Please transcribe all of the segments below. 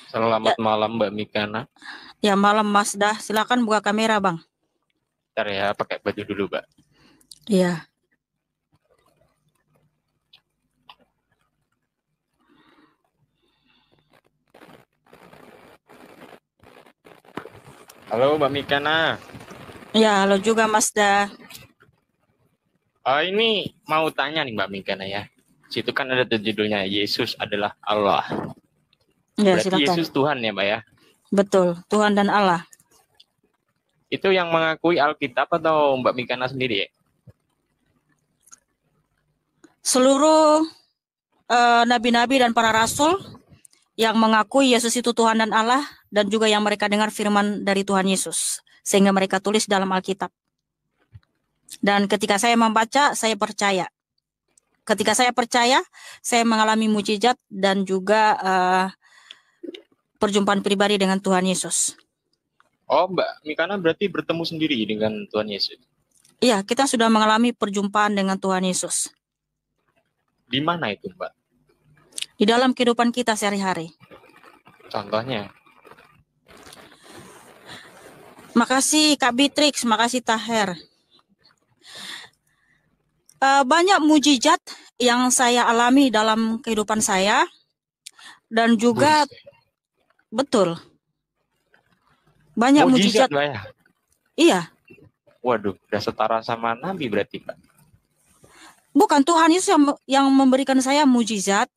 Selamat Ya, malam Mbak Mikana. ya malam Mas Dah. Silakan buka kamera, Bang. Ntar ya pakai baju dulu Mbak. Iya. Halo Mbak Mikana. Ya, halo juga Mas Dah. Ini mau tanya nih Mbak Mikana ya. Situ kan ada tuh judulnya Yesus adalah Allah. Ya, Berarti silakan. Yesus Tuhan ya Mbak ya. Betul, Tuhan dan Allah. Itu yang mengakui Alkitab atau Mbak Mikana sendiri ya? Seluruh nabi-nabi dan para rasul yang mengakui Yesus itu Tuhan dan Allah, dan juga yang mereka dengar firman dari Tuhan Yesus, sehingga mereka tulis dalam Alkitab. Dan ketika saya membaca, saya percaya. Ketika saya percaya, saya mengalami mujizat dan juga perjumpaan pribadi dengan Tuhan Yesus. Oh Mbak Mikana berarti bertemu sendiri dengan Tuhan Yesus. Iya, kita sudah mengalami perjumpaan dengan Tuhan Yesus. Di mana itu Mbak? Di dalam kehidupan kita sehari-hari. Contohnya? Makasih Kak Beatrix, makasih Taher. Banyak mujizat yang saya alami dalam kehidupan saya, dan juga betul banyak mujizat. Mbak ya? Iya. Waduh, udah setara sama Nabi berarti Mbak. Bukan, Tuhan Yesus yang memberikan saya mujizat,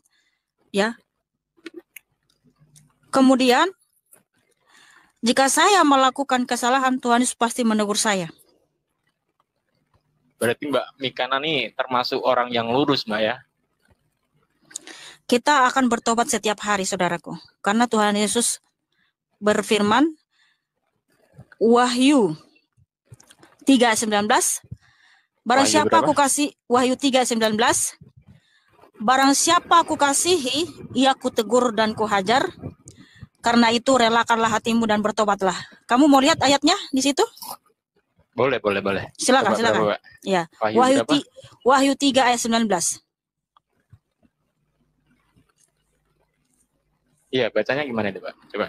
ya. Kemudian jika saya melakukan kesalahan, Tuhan Yesus pasti menegur saya. Berarti Mbak Mikana nih termasuk orang yang lurus Mbak ya? Kita akan bertobat setiap hari, saudaraku. Karena Tuhan Yesus berfirman, Wahyu 3:19, barang Wahyu siapa berapa? aku kasih, Wahyu 3:19, barang siapa aku kasihi, ia kutegur dan kuhajar. Karena itu relakanlah hatimu dan bertobatlah. Kamu mau lihat ayatnya di situ? Boleh. Silakan, Coba silakan. berapa, Pak? Ya, Wahyu berapa? Wahyu 3 ayat 19. Iya, bacanya gimana itu, Pak? Coba.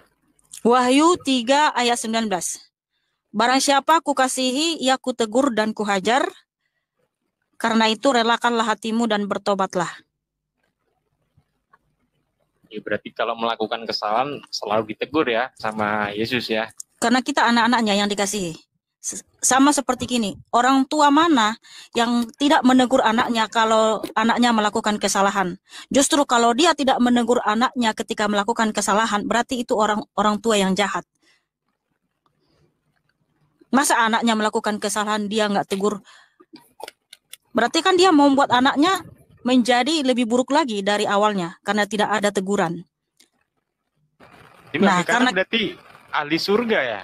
Wahyu 3 ayat 19. Barang siapa kukasihi, ia kutegur dan kuhajar. Karena itu relakanlah hatimu dan bertobatlah. Ya, berarti kalau melakukan kesalahan selalu ditegur ya sama Yesus ya. Karena kita anak-anaknya yang dikasihi. Sama seperti gini, orang tua mana yang tidak menegur anaknya kalau anaknya melakukan kesalahan? Justru kalau dia tidak menegur anaknya ketika melakukan kesalahan, berarti itu orang tua yang jahat. Masa anaknya melakukan kesalahan dia nggak tegur? Berarti kan dia membuat anaknya menjadi lebih buruk lagi dari awalnya karena tidak ada teguran. Nah, karena berarti ahli surga ya?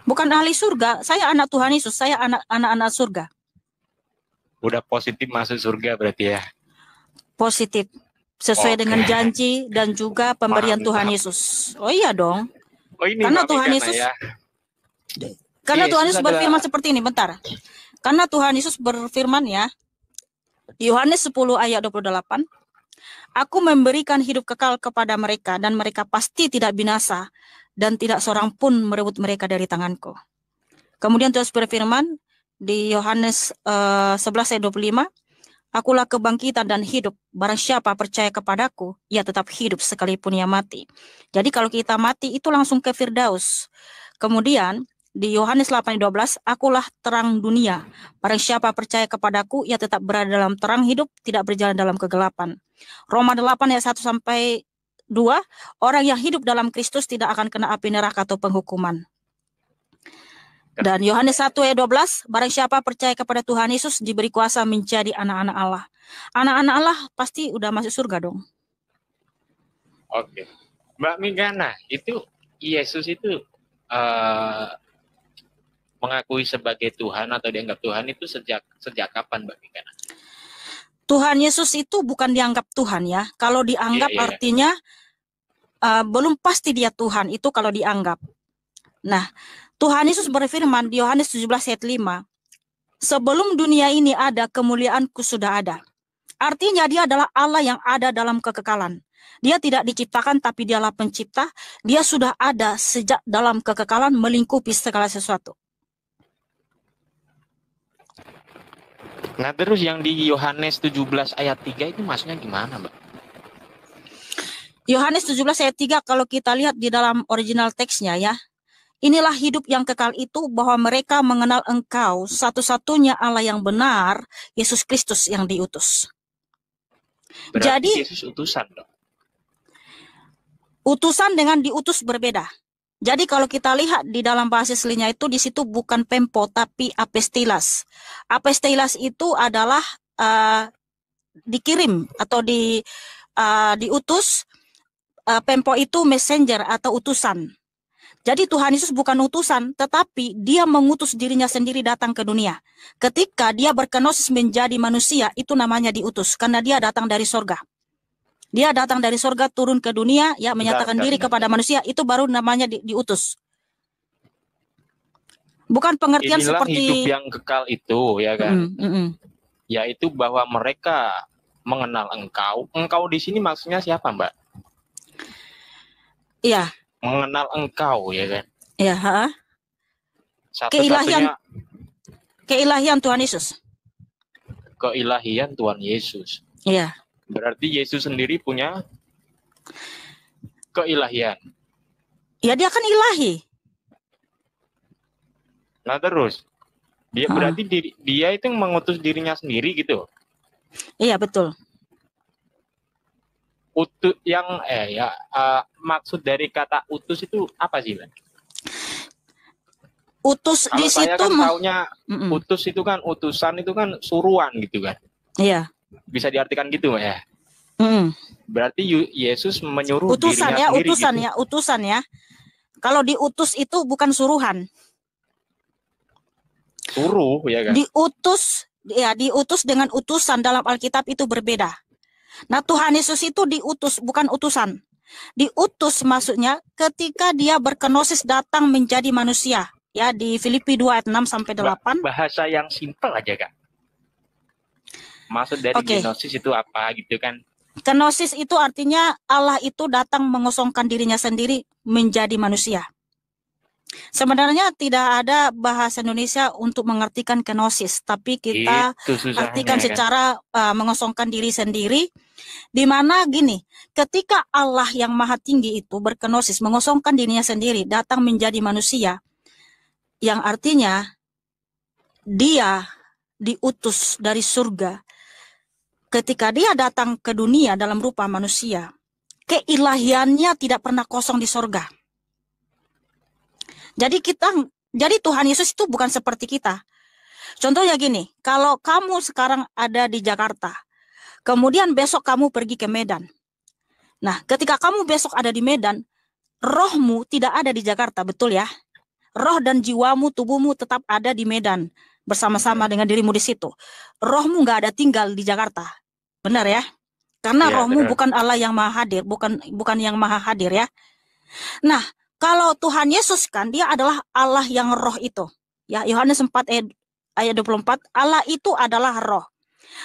Bukan ahli surga, saya anak Tuhan Yesus, saya anak surga. Udah positif masuk surga berarti ya? Positif, sesuai dengan janji dan juga pemberian Tuhan Yesus. Oh iya dong. Oh ini karena Tuhan Yesus ya? Karena Tuhan Yesus berfirman seperti ini, bentar. Karena Tuhan Yesus berfirman ya, Yohanes 10 ayat 28, Aku memberikan hidup kekal kepada mereka dan mereka pasti tidak binasa dan tidak seorang pun merebut mereka dari tanganku. Kemudian Tuhan berfirman di Yohanes 11 ayat 25, Akulah kebangkitan dan hidup. Barang siapa percaya kepadaku, ia tetap hidup sekalipun ia mati. Jadi kalau kita mati itu langsung ke Firdaus. Kemudian di Yohanes 8:12, Akulah terang dunia. Barang siapa percaya kepadaku, ia tetap berada dalam terang hidup, tidak berjalan dalam kegelapan. Roma 8 ayat 1 sampai 2, orang yang hidup dalam Kristus tidak akan kena api neraka atau penghukuman. Dan Yohanes 1 ayat 12, barang siapa percaya kepada Tuhan Yesus diberi kuasa menjadi anak-anak Allah. Anak-anak Allah pasti udah masuk surga dong. Oke. Mbak Mikana, itu Yesus itu mengakui sebagai Tuhan atau dianggap Tuhan itu sejak kapan Mbak Mikana? Tuhan Yesus itu bukan dianggap Tuhan ya. Kalau dianggap artinya belum pasti dia Tuhan, itu kalau dianggap. Nah, Tuhan Yesus berfirman di Yohanes 17 ayat 5, sebelum dunia ini ada, kemuliaanku sudah ada. Artinya dia adalah Allah yang ada dalam kekekalan. Dia tidak diciptakan, tapi dialah pencipta. Dia sudah ada sejak dalam kekekalan melingkupi segala sesuatu. Nah, terus yang di Yohanes 17 ayat 3 itu maksudnya gimana, Mbak? Yohanes 17 ayat 3, kalau kita lihat di dalam original teksnya ya, inilah hidup yang kekal itu, bahwa mereka mengenal Engkau, satu-satunya Allah yang benar, Yesus Kristus yang diutus. Berarti Jadi Yesus utusan dong. utusan dengan diutus berbeda. Jadi kalau kita lihat di dalam bahasa aslinya itu, di situ bukan pempo tapi apestilas. Apestilas itu adalah dikirim atau diutus. Pempo itu messenger atau utusan. Jadi Tuhan Yesus bukan utusan, tetapi dia mengutus dirinya sendiri datang ke dunia. Ketika dia berkenosis menjadi manusia, itu namanya diutus, karena dia datang dari sorga. Dia datang dari sorga turun ke dunia, ya, menyatakan diri kepada manusia, itu baru namanya diutus. Bukan pengertian Inilah seperti hidup yang kekal itu, ya kan? Yaitu bahwa mereka mengenal Engkau. Engkau di sini maksudnya siapa, Mbak? Iya. Mengenal Engkau, ya kan? Iya. Satu-satunya keilahian Tuhan Yesus. Keilahian Tuhan Yesus. Iya. Berarti Yesus sendiri punya keilahian. Ya, dia kan ilahi. Nah, terus dia berarti dia itu mengutus dirinya sendiri gitu. Iya, betul. Maksud dari kata utus itu apa sih, Mbak? Utus kalau di saya situ kan taunya utus itu kan, utusan itu kan suruhan gitu kan. Iya. Bisa diartikan gitu, Mbak ya. Berarti Yesus menyuruh utusan dirinya ya, sendiri utusan gitu. ya, utusan ya. Kalau diutus itu bukan suruhan. Suruh, ya kan? Diutus dengan utusan dalam Alkitab itu berbeda. Nah, Tuhan Yesus itu diutus, bukan utusan. Diutus maksudnya ketika dia berkenosis datang menjadi manusia. Ya, di Filipi 2 ayat 6 sampai 8. Bahasa yang simpel aja, Kak. Maksud dari genosis itu apa gitu kan? Kenosis itu artinya Allah itu datang mengosongkan dirinya sendiri menjadi manusia. Sebenarnya tidak ada bahasa Indonesia untuk mengartikan kenosis, tapi kita artikan secara mengosongkan diri sendiri, di mana gini, ketika Allah yang maha tinggi itu berkenosis, mengosongkan dirinya sendiri, datang menjadi manusia, yang artinya dia diutus dari surga. Ketika dia datang ke dunia dalam rupa manusia, keilahiannya tidak pernah kosong di surga. Jadi Tuhan Yesus itu bukan seperti kita. Contohnya gini, kalau kamu sekarang ada di Jakarta, kemudian besok kamu pergi ke Medan. Nah, ketika kamu besok ada di Medan, rohmu tidak ada di Jakarta, betul ya? Roh dan jiwamu, tubuhmu tetap ada di Medan, bersama-sama dengan dirimu di situ. Rohmu nggak ada tinggal di Jakarta, benar ya? Karena rohmu bukan Allah yang maha hadir, bukan yang maha hadir ya. Nah, kalau Tuhan Yesus kan dia adalah Allah yang roh itu. Ya, Yohanes 4 ayat 24, Allah itu adalah roh.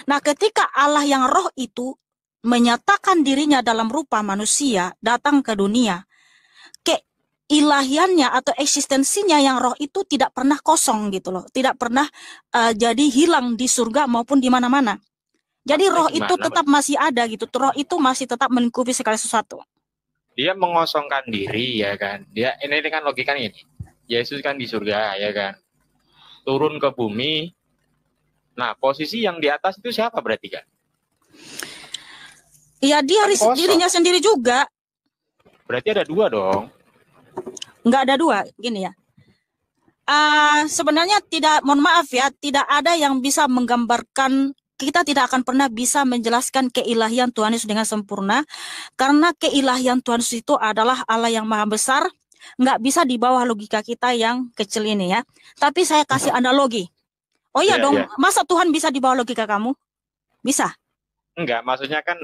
Nah, ketika Allah yang roh itu menyatakan dirinya dalam rupa manusia, datang ke dunia, keilahiannya atau eksistensinya yang roh itu tidak pernah kosong gitu loh. Tidak pernah jadi hilang di surga maupun di mana-mana. Jadi roh itu tetap masih ada gitu. Roh itu masih tetap melingkupi segala sesuatu. Dia mengosongkan diri, ya kan? Dia ini kan logikanya ini. Yesus kan di surga, ya kan? Turun ke bumi. Nah, posisi yang di atas itu siapa berarti, kan? Iya, dia kan dirinya sendiri juga. Berarti ada dua dong. Enggak ada dua, gini ya. Sebenarnya mohon maaf ya, tidak ada yang bisa menggambarkan. Kita tidak akan pernah bisa menjelaskan keilahian Tuhan Yesus dengan sempurna, karena keilahian Tuhan Yesus itu adalah Allah yang maha besar, nggak bisa di bawah logika kita yang kecil ini ya. Tapi saya kasih analogi. Oh iya dong, masa Tuhan bisa di bawah logika kamu? Bisa? Enggak, maksudnya kan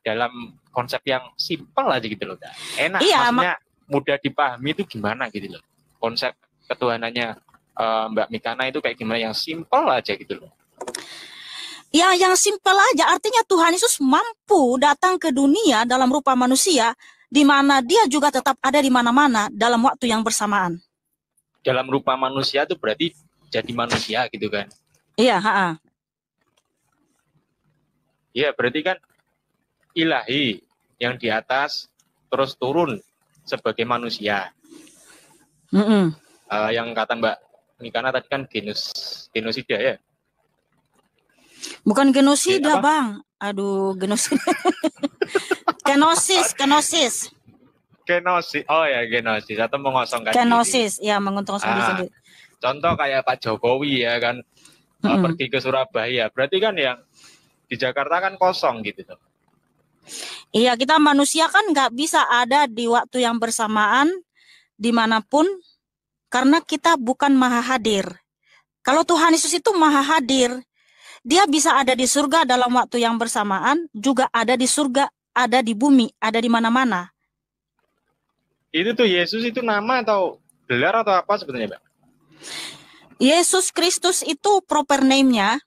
dalam konsep yang simpel aja gitu loh. Enak, iya, maksudnya mudah dipahami itu gimana gitu loh. Konsep ketuhanannya Mbak Mikana itu kayak gimana, yang simpel aja gitu loh. Ya, yang simpel aja. Artinya Tuhan Yesus mampu datang ke dunia dalam rupa manusia, di mana dia juga tetap ada di mana-mana dalam waktu yang bersamaan. Dalam rupa manusia itu berarti jadi manusia gitu kan? Iya, ha-ha. Iya, berarti kan ilahi yang di atas terus turun sebagai manusia. Yang kata Mbak Mikana tadi kan genosida ya? Bukan genosida, Bang. Aduh, genosida. Kenosis. Genosis. Oh ya, genosis atau mengosongkan Kenosis, diri. ya, menguntungkan diri sendiri. Contoh kayak Pak Jokowi ya kan, pergi ke Surabaya. Berarti kan yang di Jakarta kan kosong gitu tuh. Iya, kita manusia kan nggak bisa ada di waktu yang bersamaan dimanapun karena kita bukan maha hadir. Kalau Tuhan Yesus itu maha hadir, dia bisa ada di surga dalam waktu yang bersamaan, juga ada di surga, ada di bumi, ada di mana-mana. Itu tuh Yesus itu nama atau gelar atau apa sebenarnya, Mbak? Yesus Kristus itu proper name-nya,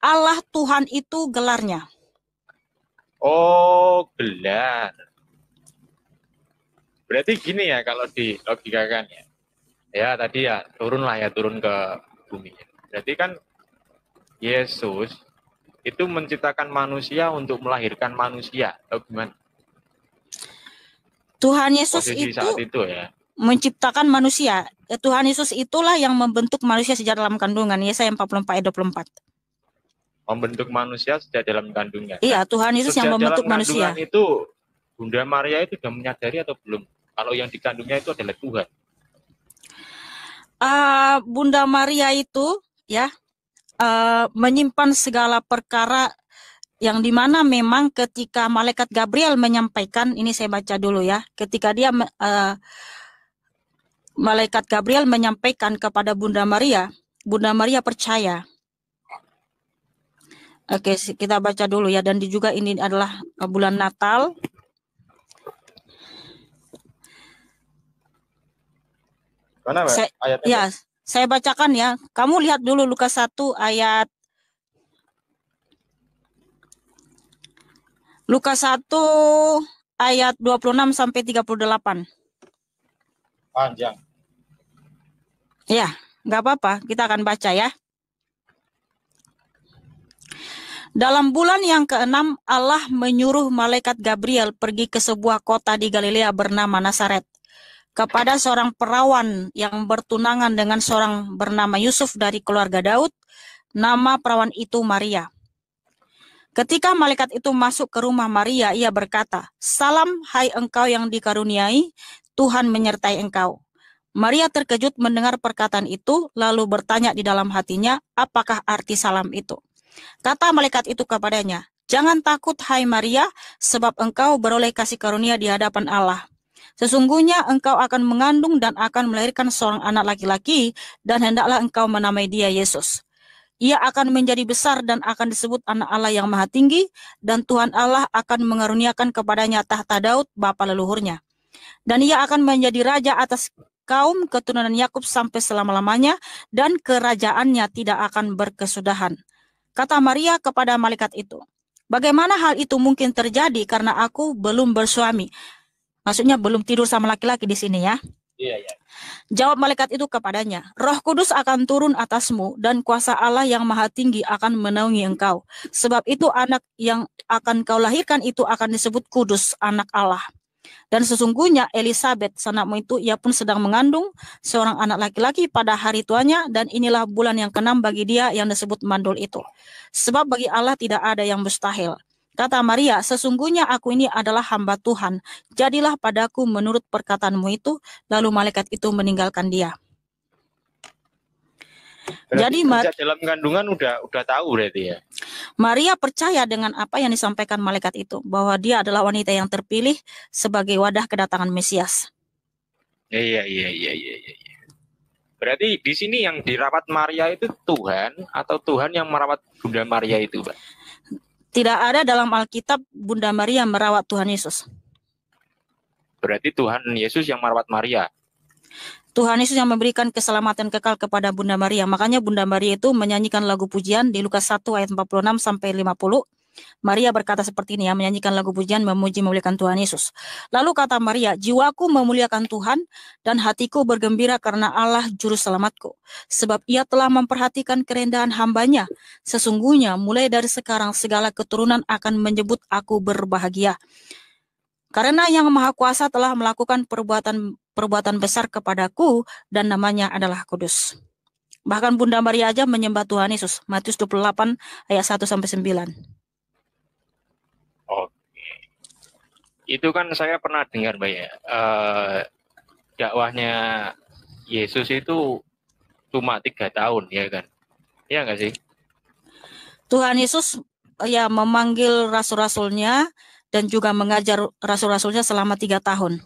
Allah Tuhan itu gelarnya. Oh, gelar. Berarti gini ya kalau di logikakan ya. Ya tadi ya turun ke bumi. Berarti kan Yesus itu menciptakan manusia untuk melahirkan manusia. Atau gimana? Tuhan Yesus posisi itu, saat itu ya, menciptakan manusia. Tuhan Yesus itulah yang membentuk manusia sejak dalam kandungan. Yesaya 44 ayat 24. Membentuk manusia sejak dalam kandungan. Iya, Tuhan Yesus yang membentuk manusia. Itu Bunda Maria itu sudah menyadari atau belum? Kalau yang dikandungnya itu adalah Tuhan. Bunda Maria itu ya menyimpan segala perkara yang dimana memang ketika malaikat Gabriel menyampaikan, ini saya baca dulu ya, ketika dia malaikat Gabriel menyampaikan kepada Bunda Maria percaya. Oke, kita baca dulu ya, dan juga ini adalah bulan Natal. Mana, Mbak? Ayatnya, ya, saya bacakan ya. Kamu lihat dulu Lukas 1 ayat Lukas 1 ayat 26 sampai 38. Panjang. Ya, nggak apa-apa, kita akan baca ya. Dalam bulan yang ke-6, Allah menyuruh malaikat Gabriel pergi ke sebuah kota di Galilea bernama Nazaret, kepada seorang perawan yang bertunangan dengan seorang bernama Yusuf dari keluarga Daud. Nama perawan itu Maria. Ketika malaikat itu masuk ke rumah Maria, ia berkata, "Salam, hai engkau yang dikaruniai, Tuhan menyertai engkau." Maria terkejut mendengar perkataan itu, lalu bertanya di dalam hatinya, apakah arti salam itu? Kata malaikat itu kepadanya, "Jangan takut, hai Maria, sebab engkau beroleh kasih karunia di hadapan Allah. Sesungguhnya engkau akan mengandung dan akan melahirkan seorang anak laki-laki, dan hendaklah engkau menamai dia Yesus. Ia akan menjadi besar dan akan disebut anak Allah yang maha tinggi, dan Tuhan Allah akan mengaruniakan kepadanya tahta Daud, bapa leluhurnya. Dan ia akan menjadi raja atas kaum keturunan Yakub sampai selama-lamanya, dan kerajaannya tidak akan berkesudahan." Kata Maria kepada malaikat itu, "Bagaimana hal itu mungkin terjadi karena aku belum bersuami?" Maksudnya belum tidur sama laki-laki di sini ya. Iya, iya. Jawab malaikat itu kepadanya, "Roh Kudus akan turun atasmu dan kuasa Allah yang maha tinggi akan menaungi engkau. Sebab itu anak yang akan kau lahirkan itu akan disebut kudus, anak Allah. Dan sesungguhnya Elisabeth, sanakmu itu, ia pun sedang mengandung seorang anak laki-laki pada hari tuanya, dan inilah bulan yang ke-6 bagi dia yang disebut mandul itu. Sebab bagi Allah tidak ada yang mustahil." Kata Maria, "Sesungguhnya aku ini adalah hamba Tuhan. Jadilah padaku menurut perkataanmu itu." Lalu malaikat itu meninggalkan dia. Berarti jadi dalam kandungan udah tahu berarti ya. Maria percaya dengan apa yang disampaikan malaikat itu, bahwa dia adalah wanita yang terpilih sebagai wadah kedatangan Mesias. Iya. Berarti di sini yang dirawat Maria itu Tuhan atau Tuhan yang merawat Bunda Maria itu, Pak? Tidak ada dalam Alkitab Bunda Maria merawat Tuhan Yesus. Berarti Tuhan Yesus yang merawat Maria. Tuhan Yesus yang memberikan keselamatan kekal kepada Bunda Maria. Makanya Bunda Maria itu menyanyikan lagu pujian di Lukas 1 ayat 46 sampai 50. Maria berkata seperti ini ya, menyanyikan lagu pujian memuji memuliakan Tuhan Yesus. Lalu kata Maria, jiwaku memuliakan Tuhan dan hatiku bergembira karena Allah juru selamatku. Sebab ia telah memperhatikan kerendahan hambanya. Sesungguhnya mulai dari sekarang segala keturunan akan menyebut aku berbahagia. Karena yang Maha Kuasa telah melakukan perbuatan besar kepadaku dan namanya adalah kudus. Bahkan Bunda Maria aja menyembah Tuhan Yesus. Matius 28 ayat 1 sampai 9. Oke. Itu kan saya pernah dengar, Mbak ya. Dakwahnya Yesus itu cuma 3 tahun, ya kan? Iya nggak sih? Tuhan Yesus ya memanggil rasul-rasulnya dan juga mengajar rasul-rasulnya selama 3 tahun.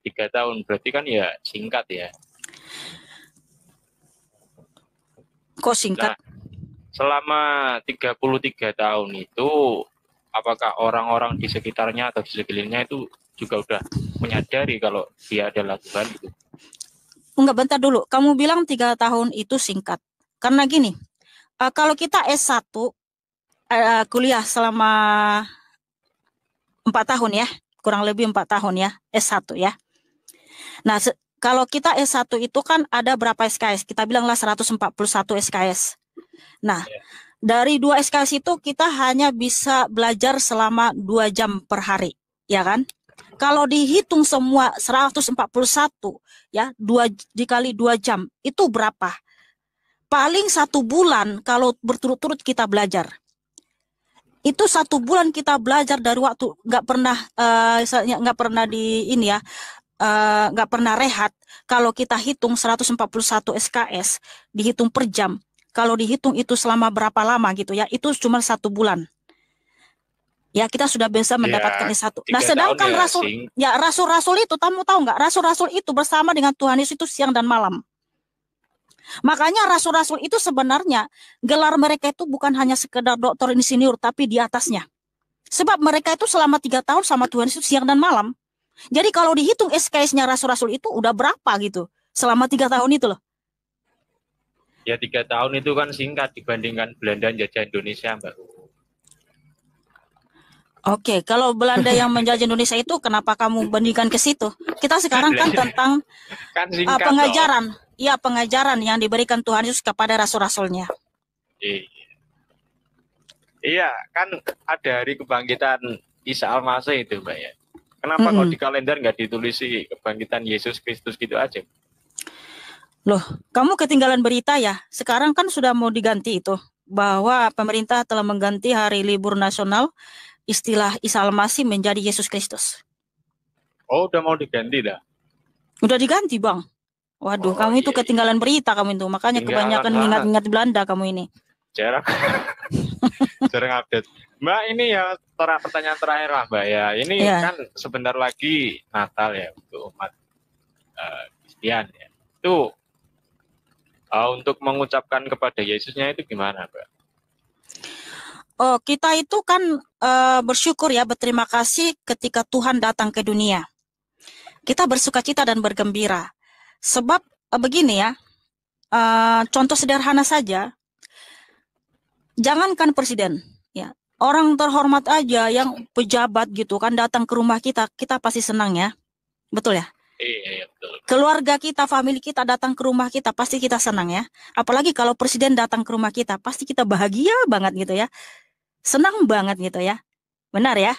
3 tahun, berarti kan ya singkat ya. Kok singkat? Nah, selama 33 tahun itu, apakah orang-orang di sekitarnya atau di sekelilingnya itu juga udah menyadari kalau dia adalah Tuhan itu? Enggak, bentar dulu. Kamu bilang 3 tahun itu singkat. Karena gini, kalau kita S1 kuliah selama 4 tahun ya, kurang lebih 4 tahun ya, S1 ya. Nah, kalau kita S1 itu kan ada berapa SKS? Kita bilanglah 141 SKS. Nah, dari 2 SKS itu kita hanya bisa belajar selama 2 jam per hari, ya kan? Kalau dihitung semua 141 ya, 2 dikali 2 jam itu berapa? Paling 1 bulan kalau berturut-turut kita belajar. Itu 1 bulan kita belajar dari waktu nggak pernah di ini ya, nggak pernah rehat. Kalau kita hitung 141 SKS dihitung per jam, kalau dihitung itu selama berapa lama gitu ya, itu cuma 1 bulan. Ya, kita sudah bisa mendapatkan S1. Nah, sedangkan rasul-rasul itu, kamu tahu nggak? Rasul-rasul itu bersama dengan Tuhan Yesus itu siang dan malam. Makanya rasul-rasul itu sebenarnya gelar mereka itu bukan hanya sekedar doktor insinyur, tapi di atasnya. Sebab mereka itu selama 3 tahun sama Tuhan Yesus siang dan malam. Jadi kalau dihitung SKS-nya rasul-rasul itu udah berapa gitu selama 3 tahun itu loh. Ya 3 tahun itu kan singkat dibandingkan Belanda jajah Indonesia, Mbak. Oke, kalau Belanda yang menjajah Indonesia itu kenapa kamu bandingkan ke situ? Kita sekarang kan tentang pengajaran. Iya, pengajaran yang diberikan Tuhan Yesus kepada rasul-rasulnya. Iya, kan ada hari kebangkitan Isa Al-Masih itu, Mbak ya. Kenapa kalau di kalender nggak ditulisi kebangkitan Yesus Kristus gitu aja? Loh, kamu ketinggalan berita ya? Sekarang kan sudah mau diganti itu. Bahwa pemerintah telah mengganti hari libur nasional istilah Isa Al-Masih menjadi Yesus Kristus. Oh, udah mau diganti dah? Udah diganti, Bang. Waduh, kamu itu ketinggalan berita kamu itu. Makanya kebanyakan ingat-ingat Belanda kamu ini. Jarang update. Mbak, ini ya pertanyaan terakhir lah, Mbak ya. Ini kan sebentar lagi Natal ya untuk umat Kristen ya. Itu untuk mengucapkan kepada Yesusnya itu gimana, Mbak? Oh, kita itu kan bersyukur ya, berterima kasih ketika Tuhan datang ke dunia. Kita bersukacita dan bergembira. Sebab begini ya, contoh sederhana saja, jangankan presiden, ya, orang terhormat aja yang pejabat gitu kan datang ke rumah kita, kita pasti senang ya, betul ya? Iya, betul. Keluarga kita, famili kita datang ke rumah kita, pasti kita senang ya. Apalagi kalau presiden datang ke rumah kita, pasti kita bahagia banget gitu ya. Senang banget gitu ya. Benar ya?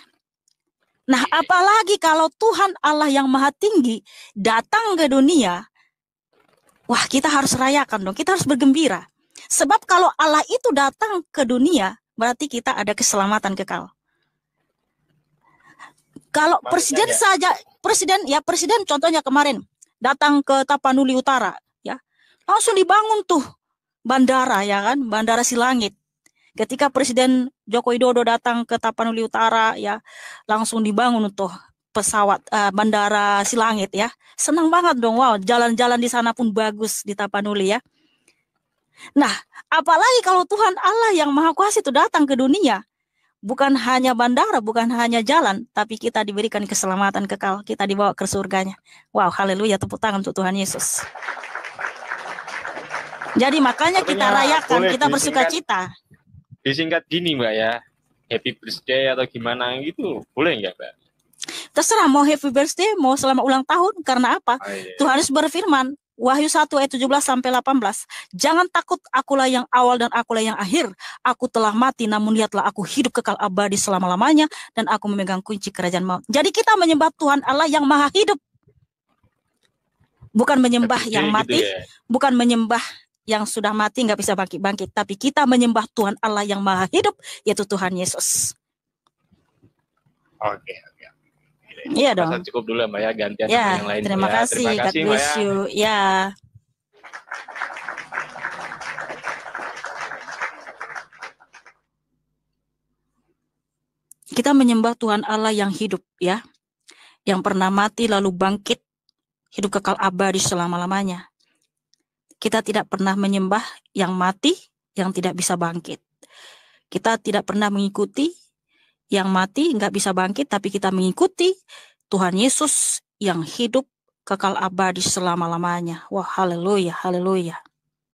Nah, apalagi kalau Tuhan Allah yang Maha Tinggi datang ke dunia, wah, kita harus rayakan dong, kita harus bergembira. Sebab kalau Allah itu datang ke dunia, berarti kita ada keselamatan kekal. Kalau presiden saja, presiden contohnya kemarin datang ke Tapanuli Utara, ya, langsung dibangun tuh bandara ya kan, Bandara Silangit. Ketika Presiden Joko Widodo datang ke Tapanuli Utara, ya, langsung dibangun tuh pesawat Bandara Silangit ya. Senang banget dong, wow, jalan-jalan di sana pun bagus di Tapanuli ya. Nah, apalagi kalau Tuhan Allah yang Maha Kuasa itu datang ke dunia, bukan hanya bandara, bukan hanya jalan, tapi kita diberikan keselamatan kekal, kita dibawa ke surganya. Wow, haleluya, tepuk tangan untuk Tuhan Yesus. Jadi makanya kita rayakan, kita bersuka cita. Disingkat gini Mbak ya, happy birthday atau gimana gitu, boleh nggak Mbak? Terserah mau happy birthday, mau selamat ulang tahun, karena apa? Tuhan Yesus berfirman, Wahyu 1 ayat 17 sampai 18. Jangan takut, akulah yang awal dan akulah yang akhir. Aku telah mati, namun lihatlah aku hidup kekal abadi selama-lamanya, dan aku memegang kunci kerajaan maut. Jadi kita menyembah Tuhan Allah yang maha hidup. Bukan menyembah yang mati, gitu ya? Bukan menyembah yang sudah mati nggak bisa bangkit-bangkit, tapi kita menyembah Tuhan Allah yang maha hidup, yaitu Tuhan Yesus. Oke. Iya dong. Cukup dulu Mbak ya, gantian ya, yang lain. Terima kasih, God bless you. Ya. Kita menyembah Tuhan Allah yang hidup ya, yang pernah mati lalu bangkit, hidup kekal abadi selama-lamanya. Kita tidak pernah menyembah yang mati, yang tidak bisa bangkit. Kita tidak pernah mengikuti yang mati, nggak bisa bangkit, tapi kita mengikuti Tuhan Yesus yang hidup kekal abadi selama-lamanya. Wah, haleluya, haleluya.